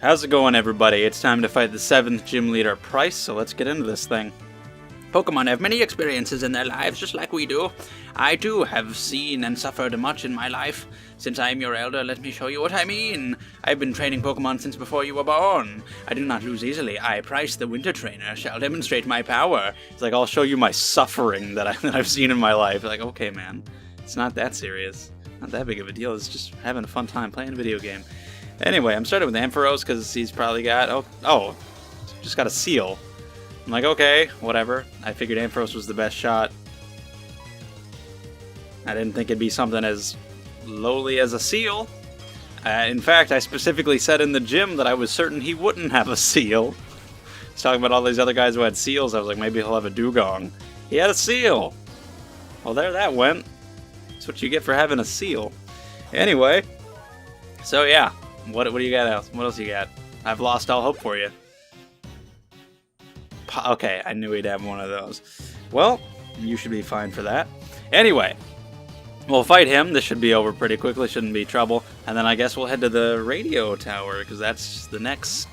How's it going, everybody? It's time to fight the 7th gym leader, Pryce, so let's get into this thing. Pokemon have many experiences in their lives, just like we do. I too have seen and suffered much in my life. Since I am your elder, let me show you what I mean. I've been training Pokemon since before you were born. I do not lose easily. I, Pryce, the Winter Trainer, shall demonstrate my power. It's like, I'll show you my suffering that I've seen in my life. Like, okay, man, it's not that serious. Not that big of a deal. It's just having a fun time playing a video game. Anyway, I'm starting with Ampharos because he's probably got... Oh, just got a Seal. I'm like, okay, whatever. I figured Ampharos was the best shot. I didn't think it'd be something as lowly as a Seal. In fact, I specifically said in the gym that I was certain he wouldn't have a Seal. I was talking about all these other guys who had Seals. I was like, maybe he'll have a Dugong. He had a Seal. Well, there that went. That's what you get for having a Seal. Anyway, so yeah. What do you got else? What else you got? I've lost all hope for you. Okay, I knew he'd have one of those. Well, you should be fine for that. Anyway, we'll fight him. This should be over pretty quickly. Shouldn't be trouble. And then I guess we'll head to the radio tower, because that's the next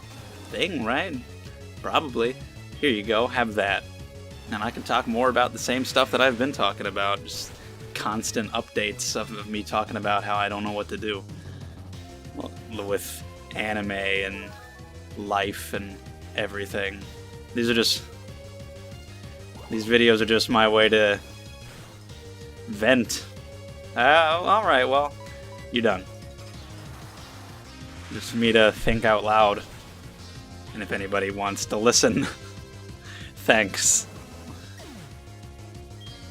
thing, right? Probably. Here you go. Have that. And I can talk more about the same stuff that I've been talking about. Just constant updates of me talking about how I don't know what to do. With anime and life and everything. These videos are just my way to vent. Alright, well, you're done. Just for me to think out loud. And if anybody wants to listen, thanks.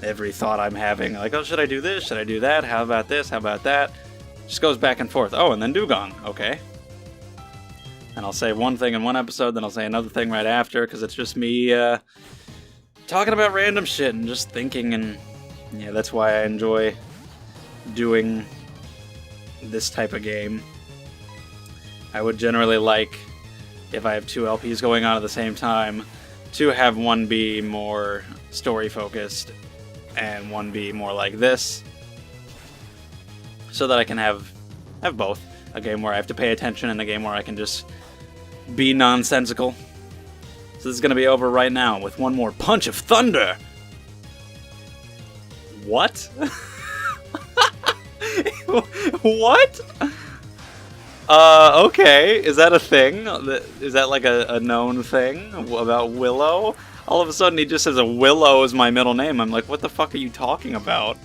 Every thought I'm having, like, oh, should I do this? Should I do that? How about this? How about that? Just goes back and forth. Oh, and then Dugong. Okay. And I'll say one thing in one episode, then I'll say another thing right after, because it's just me talking about random shit and just thinking, and yeah, that's why I enjoy doing this type of game. I would generally like, if I have two LPs going on at the same time, to have one be more story-focused and one be more like this. So that I can have both. A game where I have to pay attention and a game where I can just be nonsensical. So this is going to be over right now with one more punch of thunder. What? What? Okay. Is that a thing? Is that like a known thing about Willow? All of a sudden he just says a Willow is my middle name. I'm like, what the fuck are you talking about?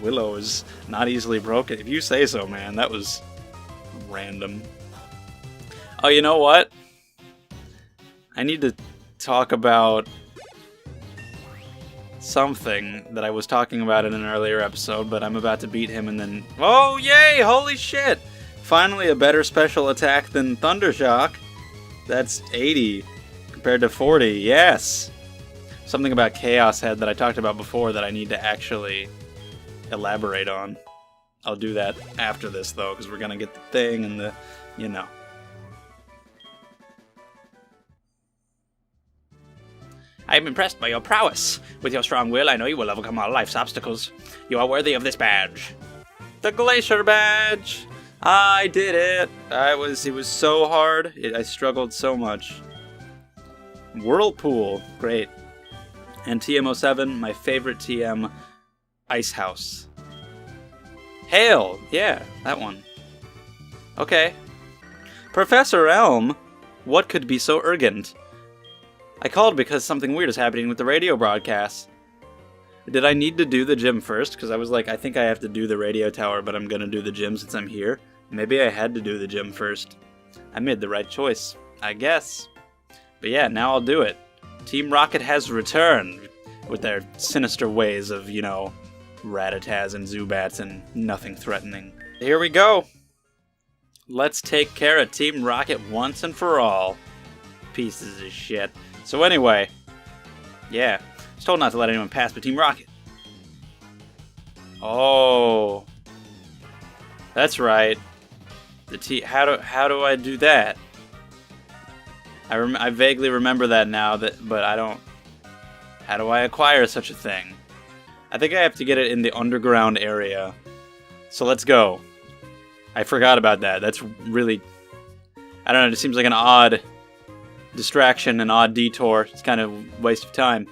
Willow is not easily broken. If you say so, man. That was random. Oh, you know what? I need to talk about something that I was talking about in an earlier episode, but I'm about to beat him and then... Oh, yay! Holy shit! Finally a better special attack than Thundershock. That's 80 compared to 40. Yes! Something about Chaos Head that I talked about before that I need to actually elaborate on. I'll do that after this, though, because we're gonna get the thing and the, you know. I am impressed by your prowess. With your strong will, I know you will overcome all life's obstacles. You are worthy of this badge. The Glacier Badge! I did it! It was so hard. I struggled so much. Whirlpool. Great. And TM07, my favorite TM, Ice House. Hail! Yeah, that one. Okay. Professor Elm? What could be so urgent? I called because something weird is happening with the radio broadcast. Did I need to do the gym first? Because I was like, I think I have to do the radio tower, but I'm gonna do the gym since I'm here. Maybe I had to do the gym first. I made the right choice, I guess. But yeah, now I'll do it. Team Rocket has returned with their sinister ways of, you know, Rattatas and Zubats and nothing threatening. Here we go. Let's take care of Team Rocket once and for all. Pieces of shit. So anyway, yeah. I was told not to let anyone pass but Team Rocket. Oh. That's right. How do I do that? I vaguely remember that now, but I don't... How do I acquire such a thing? I think I have to get it in the underground area. So let's go. I forgot about that. That's I don't know, it seems like an odd distraction, an odd detour. It's kind of a waste of time.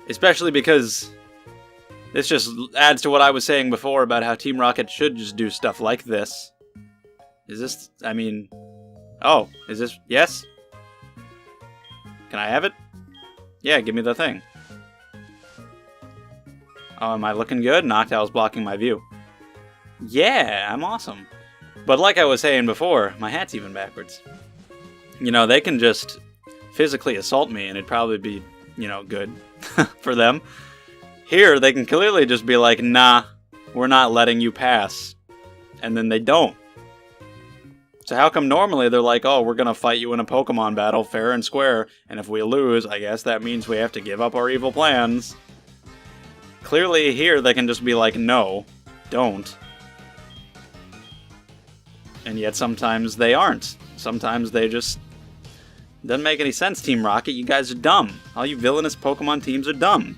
Especially because this just adds to what I was saying before about how Team Rocket should just do stuff like this. Is this, I mean... Oh, is this, yes? Can I have it? Yeah, give me the thing. Oh, am I looking good? Noctowl's blocking my view. Yeah, I'm awesome. But like I was saying before, my hat's even backwards. You know, they can just physically assault me and it'd probably be, you know, good for them. Here, they can clearly just be like, nah, we're not letting you pass. And then they don't. So how come normally they're like, oh, we're going to fight you in a Pokemon battle fair and square, and if we lose, I guess that means we have to give up our evil plans. Clearly here they can just be like, no, don't. And yet sometimes they aren't. Sometimes they just... Doesn't make any sense, Team Rocket. You guys are dumb. All you villainous Pokemon teams are dumb.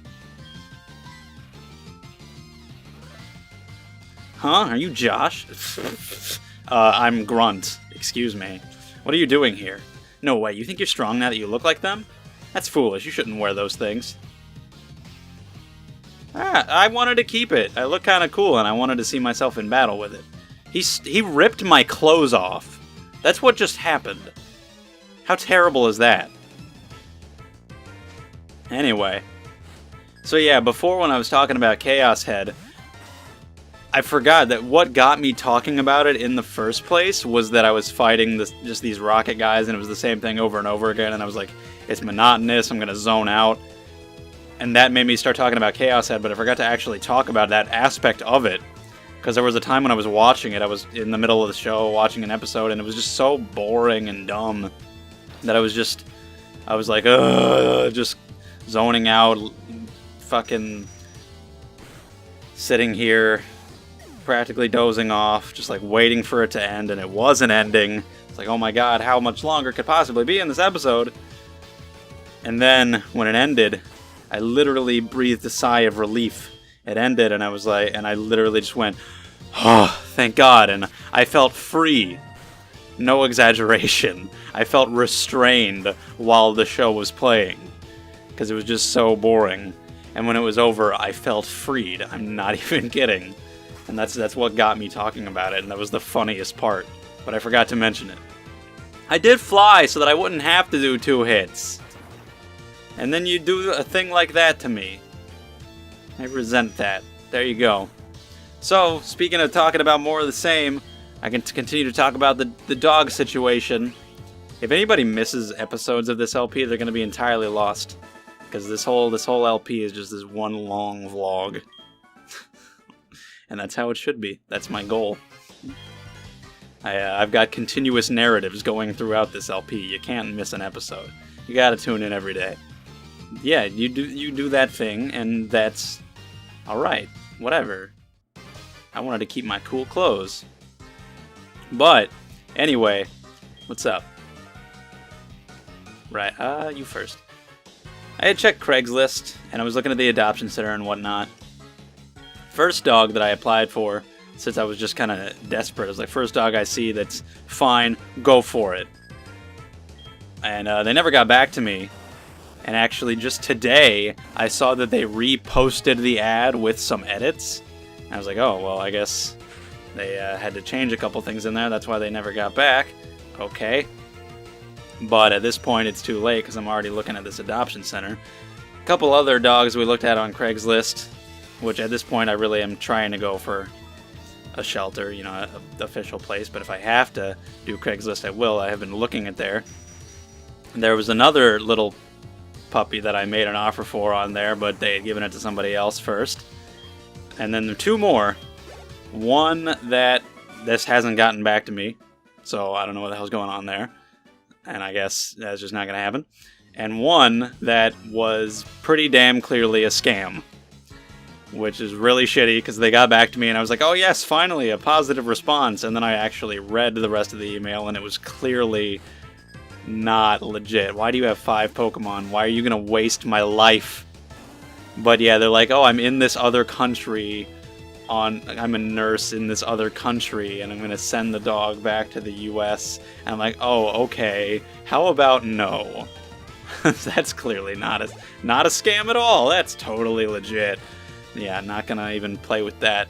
Huh? Are you Josh? I'm Grunt. Excuse me. What are you doing here? No way, you think you're strong now that you look like them? That's foolish, you shouldn't wear those things. Ah, I wanted to keep it. I look kind of cool and I wanted to see myself in battle with it. He ripped my clothes off. That's what just happened. How terrible is that? Anyway. So yeah, before when I was talking about Chaos Head, I forgot that what got me talking about it in the first place was that I was fighting just these rocket guys, and it was the same thing over and over again, and I was like, it's monotonous, I'm going to zone out. And that made me start talking about Chaos Head, but I forgot to actually talk about that aspect of it. Because there was a time when I was watching it, I was in the middle of the show watching an episode, and it was just so boring and dumb that I was like, ugh, just zoning out, fucking sitting here, practically dozing off, just like waiting for it to end, and it wasn't ending. It's like, oh my god, how much longer could possibly be in this episode? And then, when it ended, I literally breathed a sigh of relief. It ended, and I was like, and I literally just went, oh, thank god, and I felt free. No exaggeration. I felt restrained while the show was playing, because it was just so boring. And when it was over, I felt freed. I'm not even kidding. And that's what got me talking about it, and that was the funniest part. But I forgot to mention it. I did fly so that I wouldn't have to do 2 hits. And then you do a thing like that to me. I resent that. There you go. So, speaking of talking about more of the same, I can continue to talk about the dog situation. If anybody misses episodes of this LP, they're going to be entirely lost. Because this whole LP is just this one long vlog. And that's how it should be. That's my goal. I've got continuous narratives going throughout this LP. You can't miss an episode. You gotta tune in every day. Yeah, you do that thing, and that's alright. Whatever. I wanted to keep my cool clothes. But, anyway, what's up? Right, you first. I had checked Craigslist, and I was looking at the adoption center and whatnot. First dog that I applied for, since I was just kind of desperate, I was like, first dog I see that's fine, go for it. And they never got back to me. And actually, just today, I saw that they reposted the ad with some edits. And I was like, oh, well, I guess they had to change a couple things in there. That's why they never got back. Okay. But at this point, it's too late because I'm already looking at this adoption center. A couple other dogs we looked at on Craigslist, which at this point I really am trying to go for a shelter, you know, an official place. But if I have to do Craigslist, I will. I have been looking at there. There was another little puppy that I made an offer for on there, but they had given it to somebody else first. And then there are 2 more. One that this hasn't gotten back to me, so I don't know what the hell's going on there. And I guess that's just not going to happen. And one that was pretty damn clearly a scam, which is really shitty because they got back to me and I was like, oh yes, finally, a positive response. And then I actually read the rest of the email and it was clearly not legit. Why do you have 5 Pokemon? Why are you going to waste my life? But yeah, they're like, oh, I'm in this other country. I'm a nurse in this other country, and I'm going to send the dog back to the US. And I'm like, oh, okay, how about no? That's clearly not a scam at all. That's totally legit. Yeah, not going to even play with that.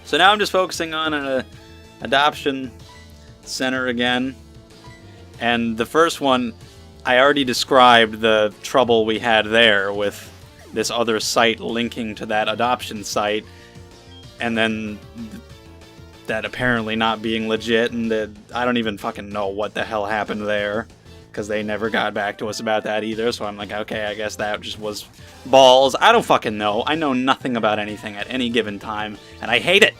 So now I'm just focusing on an adoption center again. And the first one, I already described the trouble we had there with this other site linking to that adoption site, and then that apparently not being legit, and I don't even fucking know what the hell happened there, because they never got back to us about that either, so I'm like, okay, I guess that just was balls. I don't fucking know. I know nothing about anything at any given time, and I hate it.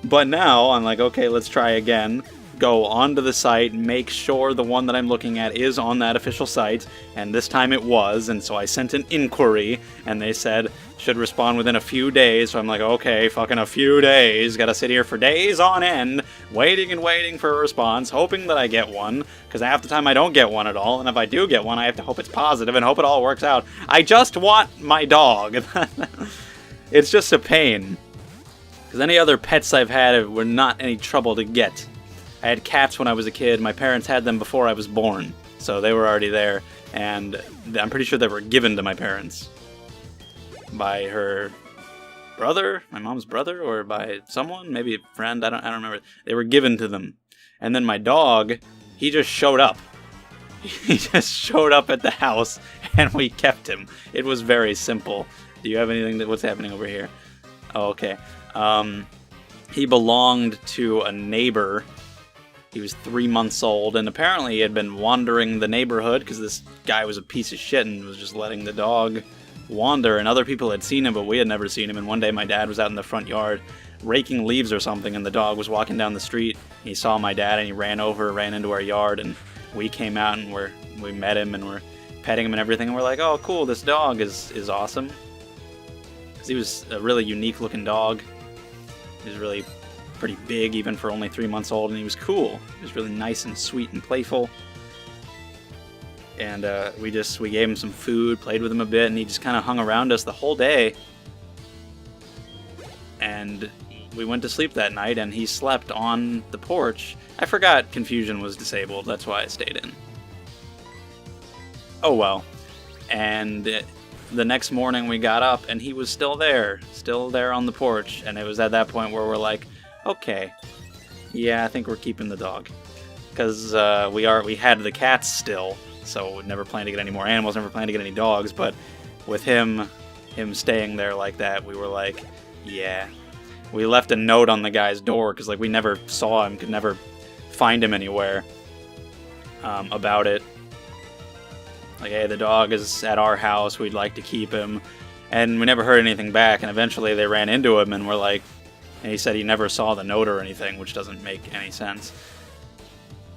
But now, I'm like, okay, let's try again. Go onto the site, make sure the one that I'm looking at is on that official site, and this time it was, and so I sent an inquiry, and they said should respond within a few days, so I'm like, okay, fucking a few days, gotta sit here for days on end, waiting and waiting for a response, hoping that I get one, because half the time I don't get one at all, and if I do get one, I have to hope it's positive and hope it all works out. I just want my dog. It's just a pain, because any other pets I've had were not any trouble to get. I had cats when I was a kid. My parents had them before I was born, so they were already there, and I'm pretty sure they were given to my parents by her brother, my mom's brother, or by someone, maybe a friend. I don't remember. They were given to them, and then my dog, he just showed up. He just showed up at the house, and we kept him. It was very simple. Do you have anything what's happening over here? Oh, okay. He belonged to a neighbor. He was 3 months old, and apparently he had been wandering the neighborhood because this guy was a piece of shit and was just letting the dog wander, and other people had seen him, but we had never seen him. And one day my dad was out in the front yard raking leaves or something, and the dog was walking down the street. He saw my dad, and he ran into our yard, and we came out, and we met him, and we're petting him and everything, and we're like, oh, cool, this dog is awesome. Because he was a really unique-looking dog. He was really pretty big, even for only 3 months old, and he was cool. He was really nice and sweet and playful. And we gave him some food, played with him a bit, and he just kind of hung around us the whole day. And we went to sleep that night, and he slept on the porch. I forgot Confusion was disabled, that's why I stayed in. Oh well. And the next morning we got up, and he was still there on the porch, and it was at that point where we're like, okay, yeah, I think we're keeping the dog. Because we had the cats still, so we never planned to get any more animals, never planned to get any dogs, but with him staying there like that, we were like, yeah. We left a note on the guy's door, because like we never saw him, could never find him anywhere about it. Like, hey, the dog is at our house, we'd like to keep him. And we never heard anything back, and eventually they ran into him, and we're like, and he said he never saw the note or anything, which doesn't make any sense.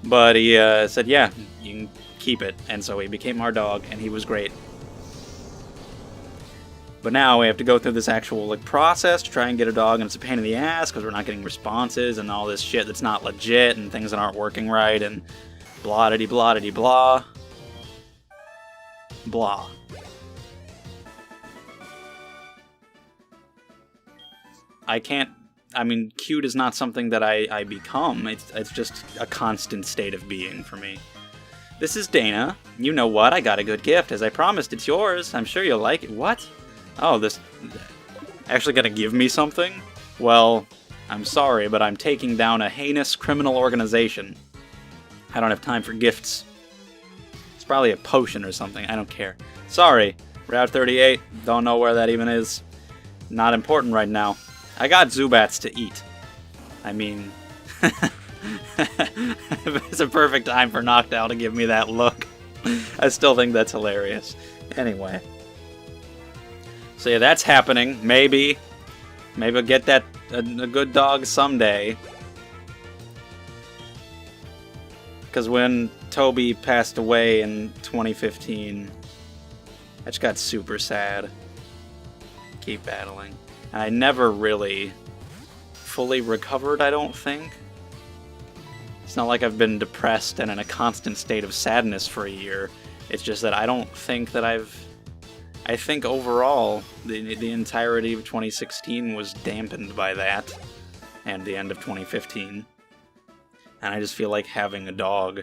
But he said, yeah, you can keep it. And so he became our dog, and he was great. But now we have to go through this actual process to try and get a dog, and it's a pain in the ass because we're not getting responses and all this shit that's not legit and things that aren't working right and blah-diddy-blah-diddy-blah. Blah. Cute is not something that I become. It's just a constant state of being for me. This is Dana. You know what? I got a good gift. As I promised, it's yours. I'm sure you'll like it. What? Oh, this... Actually gonna give me something? Well, I'm sorry, but I'm taking down a heinous criminal organization. I don't have time for gifts. It's probably a potion or something. I don't care. Sorry. Route 38. Don't know where that even is. Not important right now. I got Zubats to eat. I mean... It's a perfect time for Noctowl to give me that look. I still think that's hilarious. Anyway. So yeah, that's happening. Maybe I'll get that a good dog someday. Because when Toby passed away in 2015, I just got super sad. Keep battling. And I never really fully recovered, I don't think. It's not like I've been depressed and in a constant state of sadness for a year. It's just that I don't think that I I think overall, the entirety of 2016 was dampened by that, and the end of 2015. And I just feel like having a dog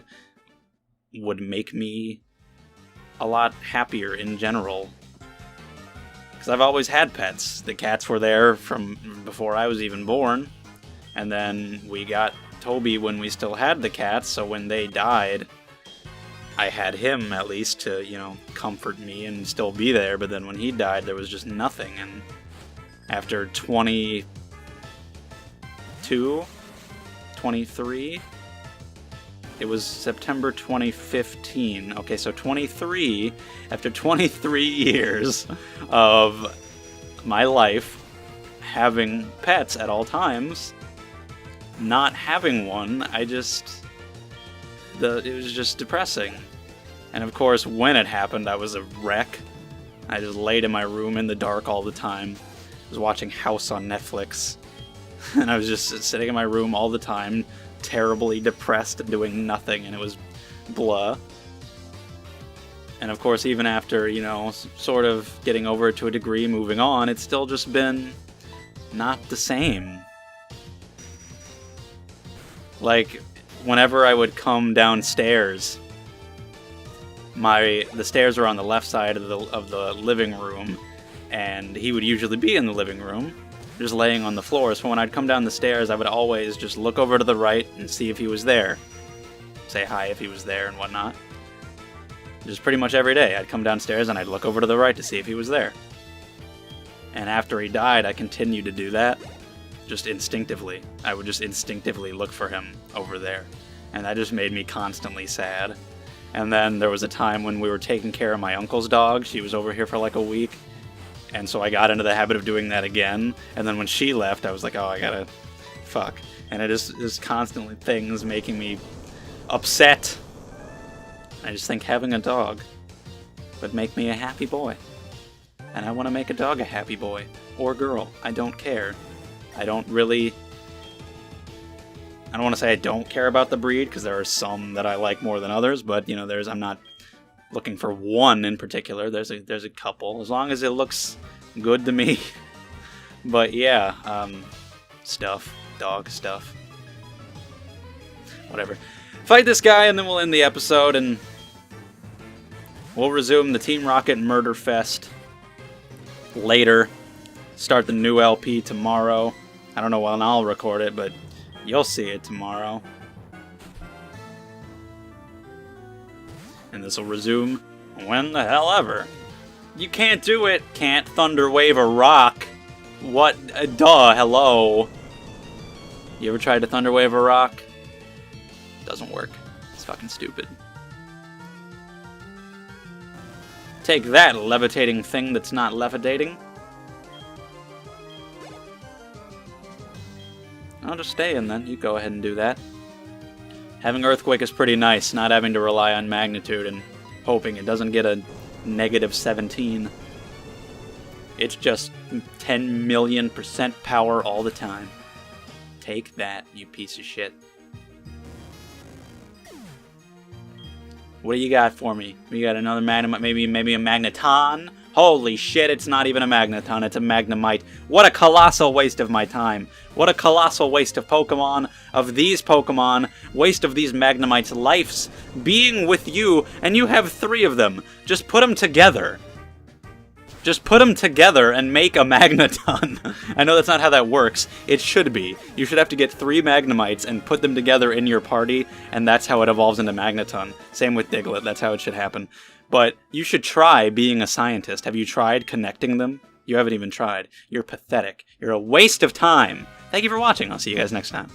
would make me a lot happier in general. Because I've always had pets. The cats were there from before I was even born. And then we got Toby when we still had the cats, so when they died, I had him at least to, you know, comfort me and still be there. But then when he died, there was just nothing. And after 23, it was September 2015. Okay, so 23, after 23 years of my life having pets at all times, not having one, it was just depressing. And of course, when it happened, I was a wreck. I just laid in my room in the dark all the time. I was watching House on Netflix. And I was just sitting in my room all the time, terribly depressed and doing nothing, and it was blah. And of course, even after, you know, sort of getting over it to a degree, moving on, it's still just been not the same. Like, whenever I would come downstairs, the stairs were on the left side of the living room, and he would usually be in the living room, just laying on the floor. So when I'd come down the stairs, I would always just look over to the right and see if he was there. Say hi if he was there and whatnot. Just pretty much every day, I'd come downstairs and I'd look over to the right to see if he was there. And after he died, I continued to do that. Just instinctively. I would just instinctively look for him over there. And that just made me constantly sad. And then there was a time when we were taking care of my uncle's dog. She was over here for like a week. And so I got into the habit of doing that again. And then when she left, I was like, oh, I gotta... fuck. And it is constantly things making me upset. I just think having a dog would make me a happy boy. And I want to make a dog a happy boy. Or girl. I don't care. I don't want to say I don't care about the breed, because there are some that I like more than others, but, you know, I'm not looking for one in particular. There's a couple, as long as it looks good to me. But yeah, dog stuff. Whatever. Fight this guy, and then we'll end the episode, and we'll resume the Team Rocket Murder Fest later. Start the new LP tomorrow. I don't know when I'll record it, but you'll see it tomorrow. And this will resume when the hell ever. You can't do it. Can't thunder wave a rock. What? Duh, hello. You ever tried to thunder wave a rock? Doesn't work. It's fucking stupid. Take that, levitating thing that's not levitating. I'll just stay in then. You go ahead and do that. Having Earthquake is pretty nice, not having to rely on magnitude and hoping it doesn't get a negative 17. It's just 10 million% power all the time. Take that, you piece of shit. What do you got for me? You got another Magnemite, maybe a Magneton? Holy shit, it's not even a Magneton, it's a Magnemite. What a colossal waste of my time. What a colossal waste of Pokemon, of these Pokemon, waste of these Magnemites' lives being with you, and you have 3 of them. Just put them together. Just put them together and make a Magneton. I know that's not how that works. It should be. You should have to get 3 Magnemites and put them together in your party, and that's how it evolves into Magneton. Same with Diglett, that's how it should happen. But you should try being a scientist. Have you tried connecting them? You haven't even tried. You're pathetic. You're a waste of time. Thank you for watching. I'll see you guys next time.